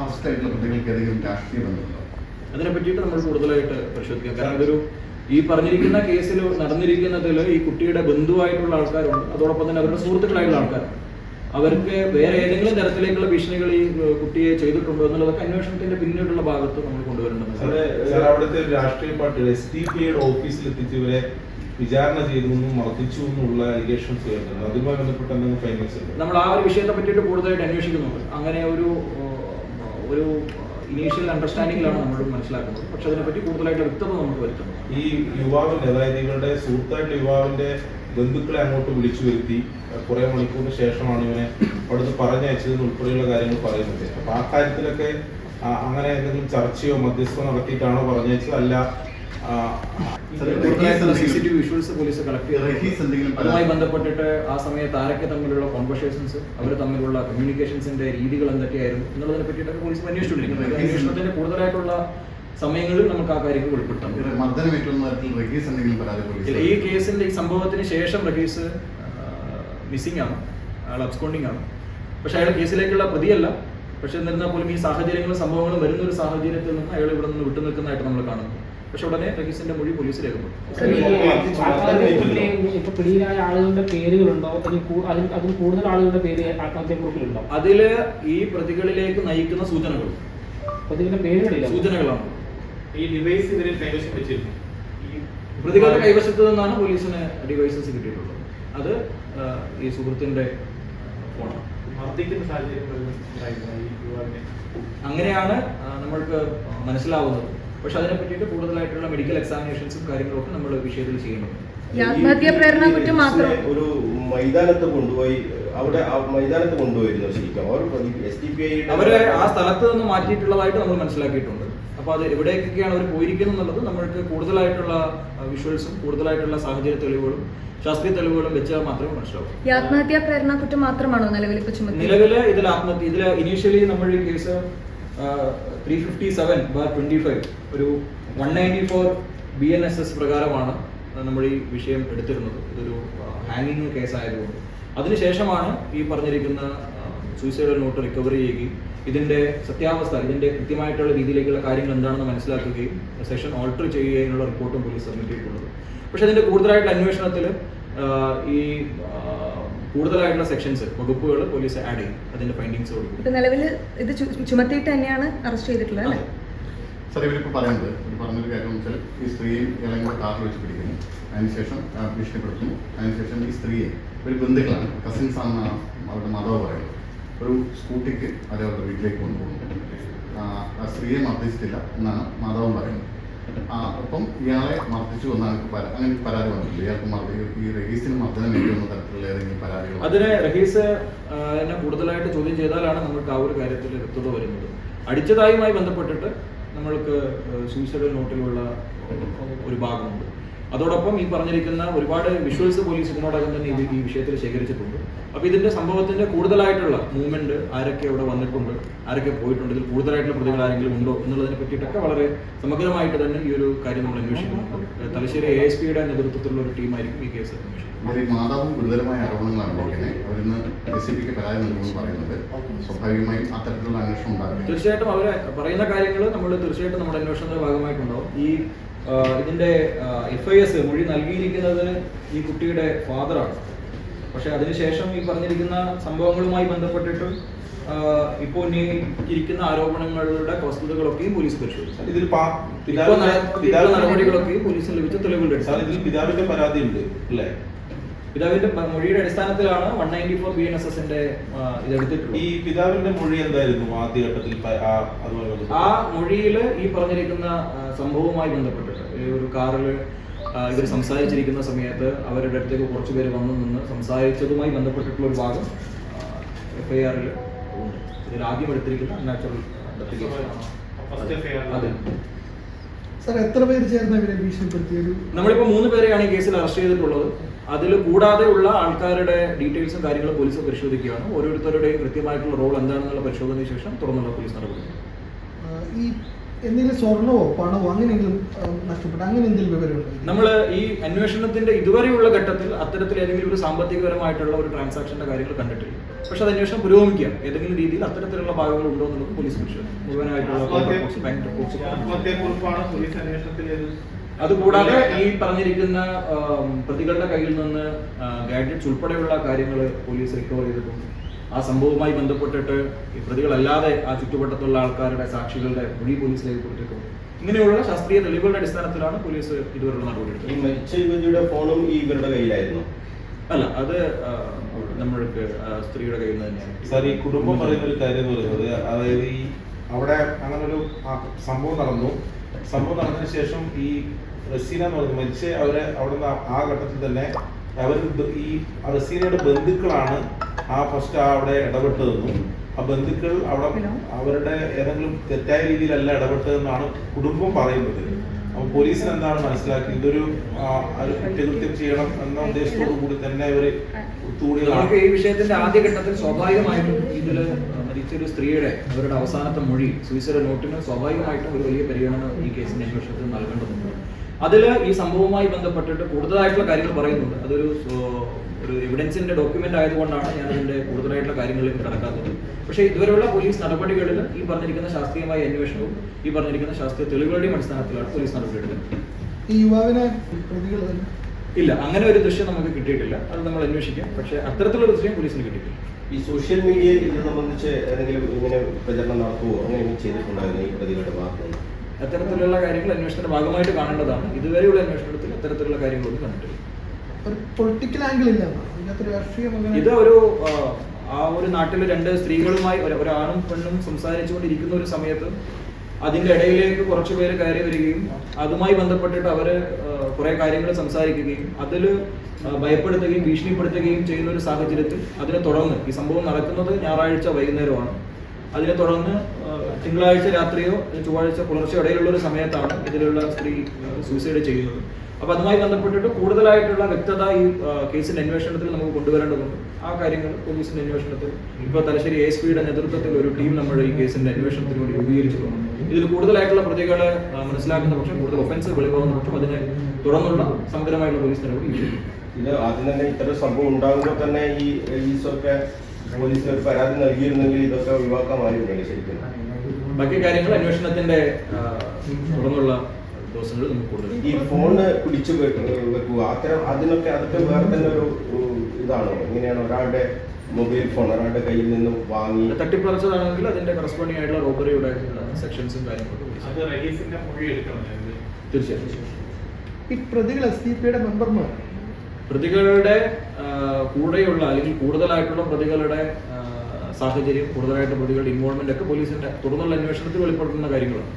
അവസ്ഥയായിട്ടുള്ള പ്രതികൾക്ക് ഏതെങ്കിലും രാഷ്ട്രീയ ബന്ധമുണ്ടോ? അതിനെ പറ്റിയിട്ട് നമ്മൾ കൂടുതലായിട്ട് പരിശോധിക്കാം. കാരണം ഇതൊരു ഈ പറഞ്ഞിരിക്കുന്ന കേസിൽ നടന്നിരിക്കുന്നതിൽ ഈ കുട്ടിയുടെ ബന്ധുവായിട്ടുള്ള ആൾക്കാരുണ്ട്, അതോടൊപ്പം തന്നെ അവരുടെ സുഹൃത്തുക്കളായിട്ടുള്ള ആൾക്കാരുണ്ട്. അവർക്ക് വേറെ ഏതെങ്കിലും തരത്തിലേക്കുള്ള ഭീഷണികൾ ഈ കുട്ടിയെ ചെയ്തിട്ടുണ്ടോ എന്നുള്ളതൊക്കെ അന്വേഷണത്തിന്റെ പിന്നീടുള്ള ഭാഗത്ത് നമ്മൾ കൊണ്ടുവരേണ്ടത്. അവിടുത്തെ ഒരു രാഷ്ട്രീയ പാർട്ടിയുടെ SDPIയുടെ ഓഫീസിൽ എത്തിച്ച് ഇവരെ വിചാരണ ചെയ്തു മർദ്ദിച്ചു എന്നുള്ള അലിഗേഷൻസ് വരുന്നുണ്ട്. അതുമായി ബന്ധപ്പെട്ട എന്തെങ്കിലും ഫൈൻഡിങ്സ് ഉണ്ട്? നമ്മൾ ആ ഒരു വിഷയത്തെ പറ്റിയിട്ട് കൂടുതലായിട്ട് അന്വേഷിക്കുന്നുണ്ട്. അങ്ങനെ ഒരു ഇനീഷ്യൽ അണ്ടർസ്റ്റാൻഡിംഗിലാണ് നമ്മൾ മനസ്സിലാക്കുന്നത്. പക്ഷെ അതിനെപ്പറ്റി കൂടുതലായിട്ട് വ്യക്തത നമുക്ക് വരുത്തുന്നു. ഈ യുവാവിന്റെ, അതായത് ഇവരുടെ സുഹൃത്തായിട്ടുള്ള യുവാവിന്റെ ബന്ധുക്കളെ അങ്ങോട്ട് വിളിച്ചു വരുത്തി കുറെ മണിക്കൂറിന് ശേഷമാണ് ഇവനെ അവിടുന്ന് പറഞ്ഞയച്ചതെന്ന് ഉൾപ്പെടെയുള്ള കാര്യങ്ങൾ പറയുന്നത്. അപ്പൊ ആ കാര്യത്തിലൊക്കെ അങ്ങനെ എന്തെങ്കിലും ചർച്ചയോ മധ്യസ്ഥോ നടത്തിയിട്ടാണോ പറഞ്ഞയച്ചത്? അല്ല, CCTV വിഷ്വൽസ് പോലീസ് കളക്ട് ചെയ്ത് അതുമായി ബന്ധപ്പെട്ടിട്ട് ആ സമയത്ത് ആരൊക്കെ തമ്മിലുള്ള കോൺവെർസേഷൻസ്, അവർ തമ്മിലുള്ള കമ്മ്യൂണിക്കേഷൻസിന്റെ രീതികൾ എന്തൊക്കെയായിരുന്നു എന്നുള്ളതിനെ പറ്റിയിട്ടൊക്കെ പോലീസ് അന്വേഷിച്ചുകൊണ്ടിരിക്കുന്നത്. അന്വേഷണത്തിന്റെ കൂടുതലായിട്ടുള്ള സമയങ്ങളിൽ നമുക്ക് ആ കാര്യങ്ങൾ ഉൾപ്പെടുത്താം. ഈ കേസിന്റെ ഈ സംഭവത്തിന് ശേഷം റഹീസ് മിസ്സിംഗ് ആണ്, അയാൾ അബ്സ്കോണ്ടിങ് ആണ്. പക്ഷെ അയാൾ കേസിലേക്കുള്ള പ്രതിയല്ല. പക്ഷെ എന്നിരുന്നാൽ പോലും ഈ സാഹചര്യങ്ങളും സംഭവങ്ങളും വരുന്ന ഒരു സാഹചര്യത്തിൽ നിന്ന് അയാൾ ഇവിടെ നിന്ന് വിട്ടു നിൽക്കുന്നതായിട്ട് നമ്മൾ കാണുന്നു. പക്ഷെ ഉടനെ റഹീസിന്റെ മൊഴി പോലീസ് രേഖപ്പെടുത്തും. ഇപ്പൊ പിടിയിലായ ആളുകളുടെ പേരുകളുണ്ടോ, അതിൽ കൂടുതൽ ആളുകളുടെ പേര് ആത്മഹത്യക്കുറിപ്പിലുണ്ടോ? അതില് ഈ പ്രതികളിലേക്ക് നയിക്കുന്ന സൂചനകൾ, പ്രതികളുടെ പേരുകളില്ല, സൂചനകളാണ്. ഈ ഡിവൈസ് ഇവരെ കൈവശം വെച്ചിരുന്നു. ഈ പ്രതികളുടെ കൈവശത്ത് നിന്നാണ് പോലീസിന് ഡിവൈസസ് കിട്ടിയിട്ടുള്ളത്. അത് ഈ സുഹൃത്തിന്റെ ഫോണാണ്. മർദ്ദിക്കുന്ന സാഹചര്യം അങ്ങനെയാണ് നമ്മൾക്ക് മനസ്സിലാവുന്നത്. പക്ഷെ അതിനെ പറ്റിയിട്ട് കൂടുതലായിട്ടുള്ള മെഡിക്കൽ എക്സാമിനേഷൻസും കാര്യങ്ങളൊക്കെ നമ്മൾ വിഷയത്തിൽ ചെയ്യുന്നുണ്ട്. ഒരു മൈതാനത്ത് കൊണ്ടുപോയി അവിടെ മൈതാനത്ത് കൊണ്ടുപോയിരുന്നു ശരിക്കും അവരെ ആ സ്ഥലത്ത് നിന്ന് മാറ്റിയിട്ടുള്ളതായിട്ട് നമ്മൾ മനസ്സിലാക്കിയിട്ടുണ്ട്. അപ്പൊ അത് എവിടേക്കൊക്കെയാണ് അവർ പോയിരിക്കുന്നത് എന്നുള്ളത് നമ്മൾക്ക് കൂടുതലായിട്ടുള്ള വിഷ്വൽസും കൂടുതലായിട്ടുള്ള സാഹചര്യ തെളിവുകളും ശാസ്ത്രീയ തെളിവുകളും വെച്ചാൽ മാത്രമേ മനസ്സിലാവൂ. ആത്മഹത്യാ പ്രേരണ കുറ്റം മാത്രമാണോ നിലവിൽ നിലവില് ഇതിൽ ആത്മഹത്യ, ഇതിൽ ഇനീഷ്യലി നമ്മൾ ഈ കേസ് 357/25 ഒരു 194 BNSS പ്രകാരമാണ് നമ്മൾ ഈ വിഷയം എടുത്തിരുന്നത്. ഇതൊരു ഹാങ്ങിങ് കേസായതുകൊണ്ട് അതിനുശേഷമാണ് ഈ പറഞ്ഞിരിക്കുന്ന സൂയിസൈഡൽ നോട്ട് റിക്കവറി ചെയ്യുകയും ഇതിന്റെ സത്യാവസ്ഥ, ഇതിന്റെ കൃത്യമായിട്ടുള്ള രീതിയിലേക്കുള്ള കാര്യങ്ങൾ എന്താണെന്ന് മനസ്സിലാക്കുകയും സെഷൻ ഓൾട്ടർ ചെയ്യുകയുള്ള റിപ്പോർട്ടും പോലീസ് സബ്മിറ്റ് ചെയ്തിട്ടുള്ളത്. പക്ഷെ അതിന്റെ കൂടുതലായിട്ടുള്ള അന്വേഷണത്തിൽ ഈ കൂടുതലായിട്ടുള്ള സെക്ഷൻസ്, വകുപ്പുകൾ പോലീസ് ആഡ് ചെയ്യും അതിന്റെ ഫൈൻഡിങ്സ് കൊടുക്കും. നിലവിൽ ഇത് ചുമത്തിയിട്ട് തന്നെയാണ് അറസ്റ്റ് ചെയ്തിട്ടുള്ളത് അല്ലേ? സാർ, ഇവരിപ്പോൾ പറയുന്നത് പറഞ്ഞൊരു കാര്യം വെച്ചാൽ ഈ സ്ത്രീയെ ഇളങ്ങൾ കാറിൽ വെച്ച് പിടിക്കുന്നു, അതിനുശേഷം ഭീഷണിപ്പെടുത്തുന്നു, അതിനുശേഷം ഈ സ്ത്രീയെ ഒരു ബന്ധുക്കളാണ്, കസിൻസ് ആണെന്നാണ് അവരുടെ മാതാവ് പറയുന്നത്, ഒരു സ്കൂട്ടിക്ക് അതേപോലെ വീട്ടിലേക്ക് കൊണ്ടുപോകുന്നു. ആ സ്ത്രീയെ മർദ്ദിച്ചിട്ടില്ല എന്നാണ് മാതാവും പറയുന്നത്. അപ്പം ഇയാളെ മർദ്ദിച്ചു എന്നാണ് അങ്ങനെ പരാതി വന്നിട്ടില്ല. ഇയാൾക്ക് ഈ റഹീസിന് മർദ്ദനം നേരിടുന്ന തരത്തിലുള്ള ഏതെങ്കിലും പരാതികൾ? അതിന് റഹീസ് എന്നെ കൂടുതലായിട്ട് ചോദ്യം ചെയ്താലാണ് നമുക്ക് ആ ഒരു കാര്യത്തിൽ വ്യക്തത വരുന്നത്. അടിച്ചതായുമായി ബന്ധപ്പെട്ടിട്ട് നമ്മൾക്ക് സൂയിസൈഡൽ നോട്ടിലുള്ള ഒരു ഭാഗമുണ്ട്. അതോടൊപ്പം ഈ പറഞ്ഞിരിക്കുന്ന ഒരുപാട് വിഷ്വൽസ് പോലീസ് ഇതിനോടകം തന്നെ ഈ വിഷയത്തിൽ ശേഖരിച്ചിട്ടുണ്ട്. അപ്പോൾ ഇതിന്റെ സംഭവത്തിന്റെ കൂടുതലായിട്ടുള്ള മൂവ്മെന്റ്, ആരൊക്കെ ഇവിടെ വന്നിട്ടുണ്ട്, ആരൊക്കെ പോയിട്ടുണ്ട്, ഇതിൽ കൂടുതലായിട്ടുള്ള പ്രതികൾ ആരെങ്കിലും ഉണ്ടോ എന്നുള്ളതിനെ പറ്റിയിട്ടൊക്കെ വളരെ സമഗ്രമായിട്ട് തന്നെ ഈ ഒരു കാര്യം നമ്മൾ അന്വേഷിക്കുന്നുണ്ട്. തലശ്ശേരി ASPയുടെ നേതൃത്വത്തിലുള്ള ഒരു ടീമായിരിക്കും ഈ കേസ് അന്വേഷിക്കുന്നത്. മാതാവും ഗുരുതരമായ ആരോപണങ്ങളാണ് അവരിന്ന് SCPക്ക് പരാതി നൽകുമെന്ന് പറയുന്നത്. സ്വാഭാവികമായും അത്തരത്തിലുള്ള അന്വേഷണം ഉണ്ടാകും. തീർച്ചയായിട്ടും അവരെ പറയുന്ന കാര്യങ്ങൾ നമ്മൾ തീർച്ചയായിട്ടും നമ്മുടെ അന്വേഷണത്തിന്റെ ഭാഗമായിട്ടുണ്ടാവും. ഈ ഇതിന്റെ FIS മൊഴി നൽകിയിരിക്കുന്നത് ഈ കുട്ടിയുടെ ഫാദറാണ്. പക്ഷെ അതിനുശേഷം ഈ പറഞ്ഞിരിക്കുന്ന സംഭവങ്ങളുമായി ബന്ധപ്പെട്ടിട്ട് ഇപ്പോൾ ഉന്നയിച്ചിരിക്കുന്ന ആരോപണങ്ങളുടെ വസ്തുതകളൊക്കെയും പോലീസ് പരിശോധിച്ചു. ഇതിൽ നടപടികളൊക്കെയും പോലീസിന് ലഭിച്ച തെളിവുകളുടെ പിതാവിന്റെ പരാതി ഉണ്ട് അല്ലേ? പിതാവിന്റെ മൊഴിയുടെ അടിസ്ഥാനത്തിലാണ് 194 BNSSന്റെ ഇതെടുത്തിട്ടുള്ളത്. ഈ പിതാവിന്റെ മൊഴി എന്തായിരുന്നു ആദ്യഘട്ടത്തിൽ? ആ മൊഴിയിൽ ഈ പറഞ്ഞിരിക്കുന്ന സംഭവവുമായി ബന്ധപ്പെട്ടിട്ട് ഒരു കാറിൽ ഇവർ സംസാരിച്ചിരിക്കുന്ന സമയത്ത് അവരുടെ അടുത്തേക്ക് കുറച്ചു പേര് വന്നു നിന്ന് സംസാരിച്ചതുമായി ബന്ധപ്പെട്ടിട്ടുള്ള ഒരു ഭാഗം FIRൽ ഉണ്ട്. ഇതിൽ ആദ്യം എടുത്തിരിക്കുന്ന അൺനാച്ചുറൽ അതെ. എത്ര പേര് ചേർന്ന് ഇവരെ ഭീഷണിപ്പെടുത്തിയത്? നമ്മളിപ്പോൾ 3 പേരെയാണ് ഈ കേസിൽ അറസ്റ്റ് ചെയ്തിട്ടുള്ളത്. അതിൽ കൂടാതെ ഉള്ള ആൾക്കാരുടെ ഡീറ്റെയിൽസും കാര്യങ്ങളും പോലീസ് പരിശോധിക്കുകയാണ്. ഓരോരുത്തരുടെയും കൃത്യമായിട്ടുള്ള റോൾ എന്താണെന്നുള്ള പരിശോധനയ്ക്ക് ശേഷം തുറന്നുള്ള പോലീസ് നടപടി. ഈ എന്തെങ്കിലും സ്വർണമോ പണമോ അങ്ങനെയെങ്കിലും നഷ്ടപ്പെട്ടു അങ്ങനെ എന്തെങ്കിലും വിവരമുണ്ടോ? നമ്മൾ ഈ അന്വേഷണത്തിന്റെ ഇതുവരെയുള്ള ഘട്ടത്തിൽ അത്തരത്തിൽ ഏതെങ്കിലും ഒരു സാമ്പത്തികപരമായിട്ടുള്ള ഒരു ട്രാൻസാക്ഷന്റെ കാര്യങ്ങൾ കണ്ടിട്ടില്ല. പക്ഷെ അത് അന്വേഷണം പുരോഗമിക്കുകയാണ്. ഏതെങ്കിലും രീതിയിൽ അത്തരത്തിലുള്ള ഭാഗങ്ങൾ ഉണ്ടോ എന്നുള്ളത് പോലീസ് പരിശോധിക്കും. മുഴുവനായിട്ടുള്ള ആത്മഹത്യക്കുറിപ്പാണ് പോലീസ് അന്വേഷണത്തിൽ അതുകൂടാതെ ഈ പറഞ്ഞിരിക്കുന്ന പ്രതികളുടെ കയ്യിൽ നിന്ന് ഗാഡ്ജറ്റ്സ് ഉൾപ്പെടെയുള്ള കാര്യങ്ങൾ പോലീസ് റിക്കവർ ചെയ്തിട്ടുണ്ട്. ആ സംഭവവുമായി ബന്ധപ്പെട്ടിട്ട് ഈ പ്രതികളല്ലാതെ ആ ചുറ്റുവട്ടത്തുള്ള ആൾക്കാരുടെ സാക്ഷികളുടെ മൊഴി പോലീസ് രേഖപ്പെടുത്തിയിട്ടുണ്ട്. ഇങ്ങനെയുള്ള ശാസ്ത്രീയ തെളിവുകളുടെ അടിസ്ഥാനത്തിലാണ് പോലീസ് ഇതുവരെയുള്ള നടപടിയെടുത്തത്. ഈ മരിച്ച യുവതിയുടെ ഫോണും ഈ ഇവരുടെ കയ്യിലായിരുന്നു? അല്ല, അത് നമ്മൾക്ക് സ്ത്രീയുടെ കയ്യിൽ നിന്ന് തന്നെയാണ്. സാർ, ഈ കുടുംബം പറയുന്ന ഒരു കാര്യം എന്ന് പറയുന്നത്, അതായത് ഈ അവിടെ അങ്ങനെ ഒരു സംഭവം നടന്നതിന് ശേഷം ഈ റസീന എന്ന് പറയുന്നത് മരിച്ച അവരെ അവിടെ നിന്ന് ആ ഘട്ടത്തിൽ തന്നെ അവർ ഈ റസീനയുടെ ബന്ധുക്കളാണ് ഫസ്റ്റ് അവിടെ ഇടപെട്ടതെന്നും ആ ബന്ധുക്കൾ അവിടെ അവരുടെ ഏതെങ്കിലും തെറ്റായ രീതിയിലല്ല ഇടപെട്ടതെന്നാണ് കുടുംബം പറയുന്നത്. അപ്പോൾ പോലീസിന് എന്താണ് മനസ്സിലാക്കി ഇതൊരു കുറ്റകൃത്യം ചെയ്യണം എന്ന ഉദ്ദേശത്തോടു കൂടി തന്നെ ഇവർ നമുക്ക് ഈ വിഷയത്തിന്റെ ആദ്യഘട്ടത്തിൽ സ്വാഭാവികമായിട്ടും ഇതിൽ മരിച്ചൊരു സ്ത്രീയുടെ അവരുടെ അവസാനത്തെ മൊഴി സൂയിസൈഡ് നോട്ടിന് സ്വാഭാവികമായിട്ടും ഒരു വലിയ പരിഗണന ഈ കേസിന്റെ അന്വേഷണത്തിൽ നൽകേണ്ടതുണ്ട്. അതിൽ ഈ സംഭവവുമായി ബന്ധപ്പെട്ടിട്ട് കൂടുതലായിട്ടുള്ള കാര്യങ്ങൾ പറയുന്നുണ്ട്. അതൊരു എവിഡൻസിന്റെ ഡോക്യുമെന്റ് ആയതുകൊണ്ടാണ് ഞാൻ അതിന്റെ കൂടുതലായിട്ടുള്ള കാര്യങ്ങളിലേക്ക് കടക്കാത്തത്. പക്ഷേ ഇതുവരെയുള്ള പോലീസ് നടപടികളിൽ ഈ പറഞ്ഞിരിക്കുന്ന ശാസ്ത്രീയമായ അന്വേഷണവും ഈ പറഞ്ഞിരിക്കുന്ന ശാസ്ത്രീയ തെളിവുകളുടെയും അടിസ്ഥാനത്തിലാണ് പോലീസ് നടപടിയെടുക്കുന്നത്. ഈ യുവാവിനെ പ്രതികൾ ഇല്ല, അങ്ങനെ ഒരു ദൃശ്യം നമുക്ക് കിട്ടിയിട്ടില്ല. അത് നമ്മൾ അന്വേഷിക്കാം. പക്ഷേ അത്തരത്തിലുള്ള ദൃശ്യം പോലീസിന് കിട്ടിയിട്ടില്ല. ഈ സോഷ്യൽ മീഡിയയിൽ ഇത് സംബന്ധിച്ച് ഏതെങ്കിലും ഇങ്ങനെ പ്രചരണം നടത്തുവോ അങ്ങനെ ചെയ്തിട്ടുണ്ടായിരുന്നു ഈ പ്രതികളുടെ ഭാഗത്തുനിന്ന്? അത്തരത്തിലുള്ള കാര്യങ്ങൾ അന്വേഷണത്തിന്റെ ഭാഗമായിട്ട് കാണേണ്ടതാണ്. ഇതുവരെയുള്ള അന്വേഷണത്തിൽ അത്തരത്തിലുള്ള കാര്യങ്ങളൊന്നും കണ്ടിട്ടില്ല. ഒരു പൊളിറ്റിക്കൽ ആംഗിൾ ഇല്ല, ഇതിനകത്ത് രാഷ്ട്രീയം അങ്ങനെ ഇത് ഒരു ആ ഒരു നാട്ടിലെ രണ്ട് സ്ത്രീകളുമായി ഒരാണും പെണ്ണും സംസാരിച്ചുകൊണ്ടിരിക്കുന്ന ഒരു സമയത്ത് അതിന്റെ ഇടയിലേക്ക് കുറച്ചു പേര് കയറി വരികയും അതുമായി ബന്ധപ്പെട്ടിട്ട് അവര് കുറെ കാര്യങ്ങൾ സംസാരിക്കുകയും അതിൽ ഭയപ്പെടുത്തുകയും ഭീഷണിപ്പെടുത്തുകയും ചെയ്യുന്ന ഒരു സാഹചര്യത്തിൽ അതിനെ തുടർന്ന് ഈ സംഭവം നടക്കുന്നത് ഞായറാഴ്ച വൈകുന്നേരമാണ്. അതിനെ തുടർന്ന് തിങ്കളാഴ്ച രാത്രിയോ ചൊവ്വാഴ്ച പുലർച്ചെ ഇടയിലുള്ള ഒരു സമയത്താണ് ഇതിലുള്ള സ്ത്രീ സൂയിസൈഡ് ചെയ്യുന്നത്. അപ്പൊ അതുമായി ബന്ധപ്പെട്ടിട്ട് കൂടുതലായിട്ടുള്ള വ്യക്തത ഈ കേസിന്റെ അന്വേഷണത്തിൽ നമുക്ക് കൊണ്ടുവരേണ്ടതുണ്ട്. ആ കാര്യങ്ങൾ പോലീസിന്റെ അന്വേഷണത്തിൽ ഇപ്പോൾ തലശ്ശേരി ASPയുടെ നേതൃത്വത്തിൽ ഒരു ടീം നമ്മൾ ഈ കേസിന്റെ അന്വേഷണത്തിന് വേണ്ടി രൂപീകരിച്ചിട്ടുണ്ട്. ഇതിൽ കൂടുതലായിട്ടുള്ള പ്രതികളെ മനസ്സിലാക്കുന്ന പക്ഷം കൂടുതൽ ഒഫൻസ് വെളിവാകുന്ന പക്ഷം അതിനെ തുടർന്നുള്ള സമഗ്രമായിട്ടുള്ള പോലീസ് നടപടി ഇത് ആദ്യം തന്നെ ഇത്തരം സംഭവം ഉണ്ടാകുമ്പോൾ തന്നെ ഈ പോലീസൊക്കെ പോലീസിന് ഒരു പരാതി നൽകിയിരുന്നെങ്കിൽ ഇതൊക്കെ ഒഴിവാക്കാമായിരുന്നില്ല ശരിക്കും. ബാക്കി കാര്യങ്ങൾ അന്വേഷണത്തിന്റെ തുടർന്നുള്ള ദിവസങ്ങളിൽ നമുക്ക് കൂടുതൽ. ഈ ഫോണ് പിടിച്ചു വെക്കുക അതൊക്കെ വേറെ തന്നെ ഒരു ഇതാണോ? ഇങ്ങനെയാണ് ഒരാളുടെ മൊബൈൽ ഫോൺ ഒരാളുടെ കയ്യിൽ നിന്നും വാങ്ങി തട്ടിപ്പറിച്ചതാണെങ്കിൽ അതിന്റെ കറസ്പോണ്ടിങ് ആയിട്ടുള്ള റോബറിയുടെ സെക്ഷൻസും കാര്യങ്ങളും അത് റഹീസിന്റെ മൊഴി എടുക്കണം. തീർച്ചയായിട്ടും. ഈ പ്രതികൾ SDPയുടെ മെമ്പർമാർ പ്രതികളുടെ കൂടെയുള്ള അല്ലെങ്കിൽ കൂടുതലായിട്ടുള്ള പ്രതികളുടെ സാഹചര്യം കൂടുതലായിട്ട് പ്രതികളുടെ ഇൻവോൾവ്മെന്റ് ഒക്കെ പോലീസിന്റെ തുടർന്നുള്ള അന്വേഷണത്തിൽ വെളിപ്പെടുത്തുന്ന കാര്യങ്ങളാണ്.